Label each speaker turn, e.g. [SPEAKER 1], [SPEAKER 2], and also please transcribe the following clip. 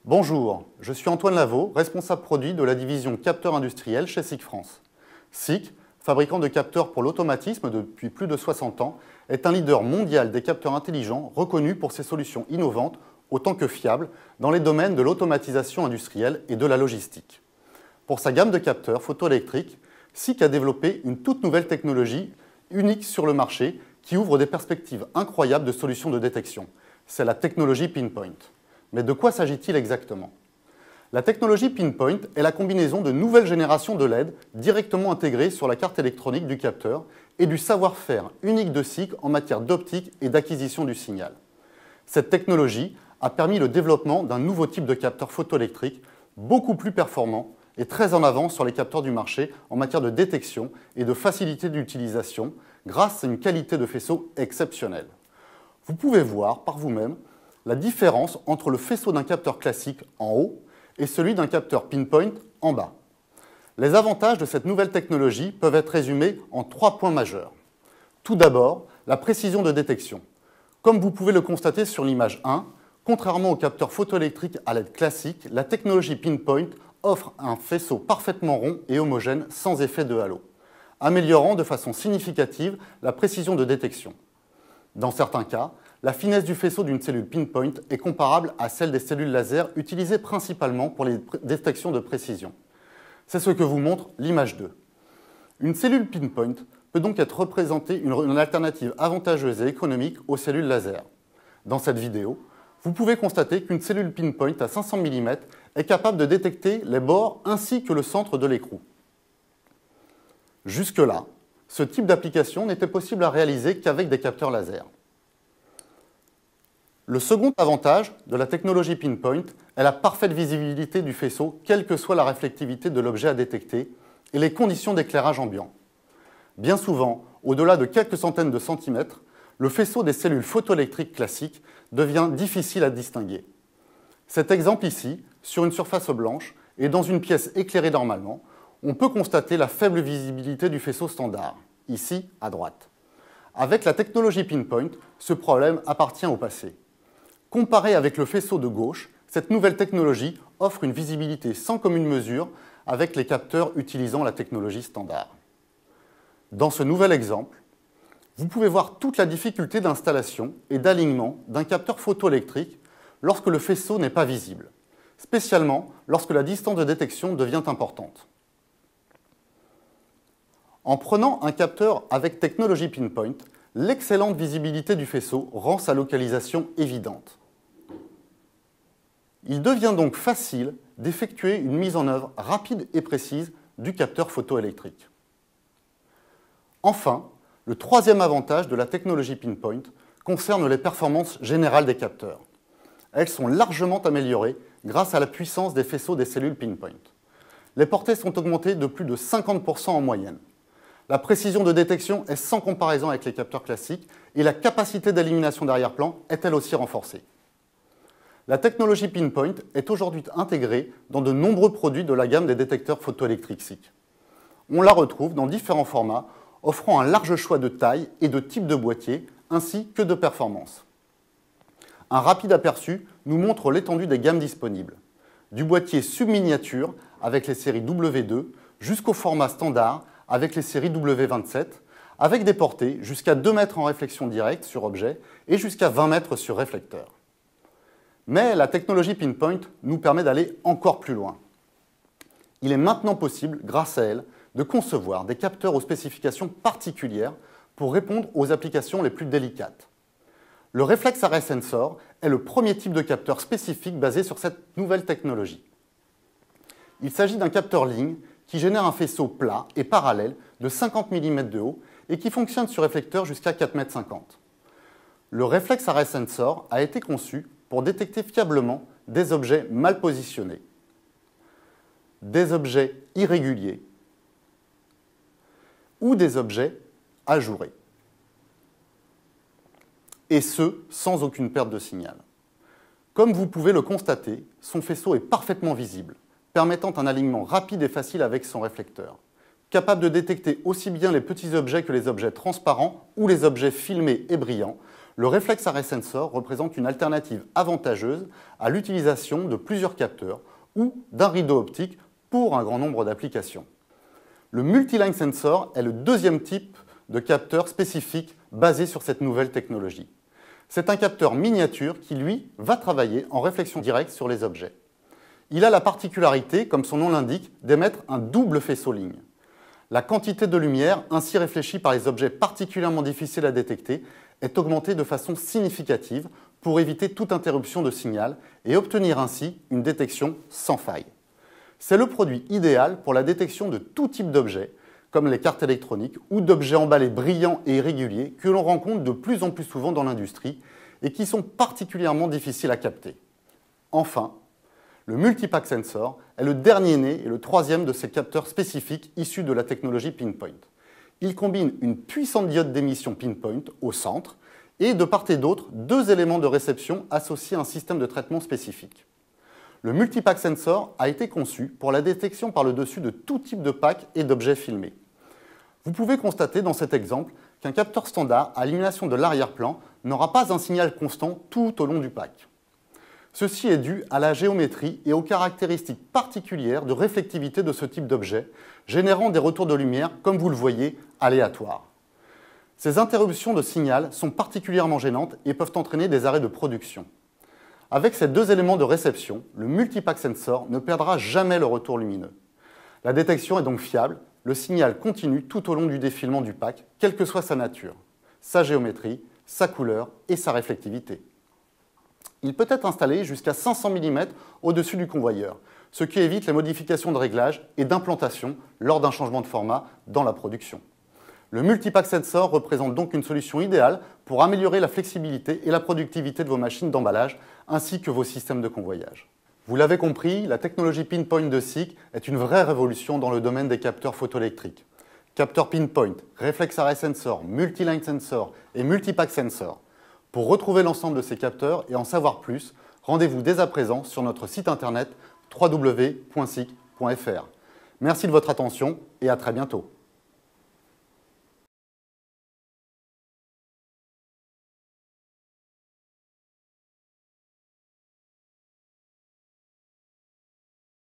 [SPEAKER 1] Bonjour, je suis Antoine Lavaux, responsable produit de la division capteurs industriels chez SICK France. SICK, fabricant de capteurs pour l'automatisme depuis plus de 60 ans, est un leader mondial des capteurs intelligents reconnu pour ses solutions innovantes autant que fiables dans les domaines de l'automatisation industrielle et de la logistique. Pour sa gamme de capteurs photoélectriques, SICK a développé une toute nouvelle technologie unique sur le marché qui ouvre des perspectives incroyables de solutions de détection. C'est la technologie Pinpoint. Mais de quoi s'agit-il exactement? La technologie Pinpoint est la combinaison de nouvelles générations de LED directement intégrées sur la carte électronique du capteur et du savoir-faire unique de SICK en matière d'optique et d'acquisition du signal. Cette technologie a permis le développement d'un nouveau type de capteur photoélectrique beaucoup plus performant et très en avance sur les capteurs du marché en matière de détection et de facilité d'utilisation grâce à une qualité de faisceau exceptionnelle. Vous pouvez voir par vous-même la différence entre le faisceau d'un capteur classique en haut et celui d'un capteur Pinpoint en bas. Les avantages de cette nouvelle technologie peuvent être résumés en 3 points majeurs. Tout d'abord, la précision de détection. Comme vous pouvez le constater sur l'image 1, contrairement au capteur photoélectrique à LED classique, la technologie Pinpoint offre un faisceau parfaitement rond et homogène sans effet de halo, améliorant de façon significative la précision de détection. Dans certains cas, la finesse du faisceau d'une cellule Pinpoint est comparable à celle des cellules laser utilisées principalement pour les détections de précision. C'est ce que vous montre l'image 2. Une cellule Pinpoint peut donc être représentée une alternative avantageuse et économique aux cellules laser. Dans cette vidéo, vous pouvez constater qu'une cellule Pinpoint à 500 mm est capable de détecter les bords ainsi que le centre de l'écrou. Jusque-là, ce type d'application n'était possible à réaliser qu'avec des capteurs laser. Le second avantage de la technologie Pinpoint est la parfaite visibilité du faisceau, quelle que soit la réflectivité de l'objet à détecter et les conditions d'éclairage ambiant. Bien souvent, au-delà de quelques centaines de centimètres, le faisceau des cellules photoélectriques classiques devient difficile à distinguer. Cet exemple ici, sur une surface blanche et dans une pièce éclairée normalement, on peut constater la faible visibilité du faisceau standard, ici à droite. Avec la technologie Pinpoint, ce problème appartient au passé. Comparé avec le faisceau de gauche, cette nouvelle technologie offre une visibilité sans commune mesure avec les capteurs utilisant la technologie standard. Dans ce nouvel exemple, vous pouvez voir toute la difficulté d'installation et d'alignement d'un capteur photoélectrique lorsque le faisceau n'est pas visible, spécialement lorsque la distance de détection devient importante. En prenant un capteur avec technologie Pinpoint, l'excellente visibilité du faisceau rend sa localisation évidente. Il devient donc facile d'effectuer une mise en œuvre rapide et précise du capteur photoélectrique. Enfin, le troisième avantage de la technologie Pinpoint concerne les performances générales des capteurs. Elles sont largement améliorées grâce à la puissance des faisceaux des cellules Pinpoint. Les portées sont augmentées de plus de 50% en moyenne. La précision de détection est sans comparaison avec les capteurs classiques et la capacité d'élimination d'arrière-plan est elle aussi renforcée. La technologie Pinpoint est aujourd'hui intégrée dans de nombreux produits de la gamme des détecteurs photoélectriques SICK. On la retrouve dans différents formats, offrant un large choix de tailles et de types de boîtiers, ainsi que de performances. Un rapide aperçu nous montre l'étendue des gammes disponibles, du boîtier subminiature avec les séries W2 jusqu'au format standard avec les séries W27, avec des portées jusqu'à 2 mètres en réflexion directe sur objet et jusqu'à 20 mètres sur réflecteur. Mais la technologie Pinpoint nous permet d'aller encore plus loin. Il est maintenant possible, grâce à elle, de concevoir des capteurs aux spécifications particulières pour répondre aux applications les plus délicates. Le Reflex Array Sensor est le premier type de capteur spécifique basé sur cette nouvelle technologie. Il s'agit d'un capteur ligne qui génère un faisceau plat et parallèle de 50 mm de haut et qui fonctionne sur réflecteur jusqu'à 4,50 m. Le Reflex Array Sensor a été conçu pour détecter fiablement des objets mal positionnés, des objets irréguliers ou des objets ajourés. Et ce, sans aucune perte de signal. Comme vous pouvez le constater, son faisceau est parfaitement visible, permettant un alignement rapide et facile avec son réflecteur. Capable de détecter aussi bien les petits objets que les objets transparents ou les objets filmés et brillants, le Reflex Array Sensor représente une alternative avantageuse à l'utilisation de plusieurs capteurs ou d'un rideau optique pour un grand nombre d'applications. Le Multi-Line Sensor est le deuxième type de capteur spécifique basé sur cette nouvelle technologie. C'est un capteur miniature qui, lui, va travailler en réflexion directe sur les objets. Il a la particularité, comme son nom l'indique, d'émettre un double faisceau-ligne. La quantité de lumière ainsi réfléchie par les objets particulièrement difficiles à détecter est augmentée de façon significative pour éviter toute interruption de signal et obtenir ainsi une détection sans faille. C'est le produit idéal pour la détection de tout type d'objets, comme les cartes électroniques ou d'objets emballés brillants et irréguliers que l'on rencontre de plus en plus souvent dans l'industrie et qui sont particulièrement difficiles à capter. Enfin, le Multipack Sensor est le dernier né et le troisième de ces capteurs spécifiques issus de la technologie Pinpoint. Il combine une puissante diode d'émission Pinpoint au centre et, de part et d'autre, deux éléments de réception associés à un système de traitement spécifique. Le Multipack Sensor a été conçu pour la détection par le dessus de tout type de pack et d'objets filmés. Vous pouvez constater dans cet exemple qu'un capteur standard à illumination de l'arrière-plan n'aura pas un signal constant tout au long du pack. Ceci est dû à la géométrie et aux caractéristiques particulières de réflectivité de ce type d'objet, générant des retours de lumière, comme vous le voyez, aléatoires. Ces interruptions de signal sont particulièrement gênantes et peuvent entraîner des arrêts de production. Avec ces deux éléments de réception, le Multipack Sensor ne perdra jamais le retour lumineux. La détection est donc fiable, le signal continue tout au long du défilement du pack, quelle que soit sa nature, sa géométrie, sa couleur et sa réflectivité. Il peut être installé jusqu'à 500 mm au-dessus du convoyeur, ce qui évite les modifications de réglage et d'implantation lors d'un changement de format dans la production. Le Multipack Sensor représente donc une solution idéale pour améliorer la flexibilité et la productivité de vos machines d'emballage ainsi que vos systèmes de convoyage. Vous l'avez compris, la technologie Pinpoint de SICK est une vraie révolution dans le domaine des capteurs photoélectriques. Capteurs Pinpoint, Reflex Array Sensor, Multi-Line Sensor et Multipack Sensor. Pour retrouver l'ensemble de ces capteurs et en savoir plus, rendez-vous dès à présent sur notre site internet www.sick.fr. Merci de votre attention et à très bientôt.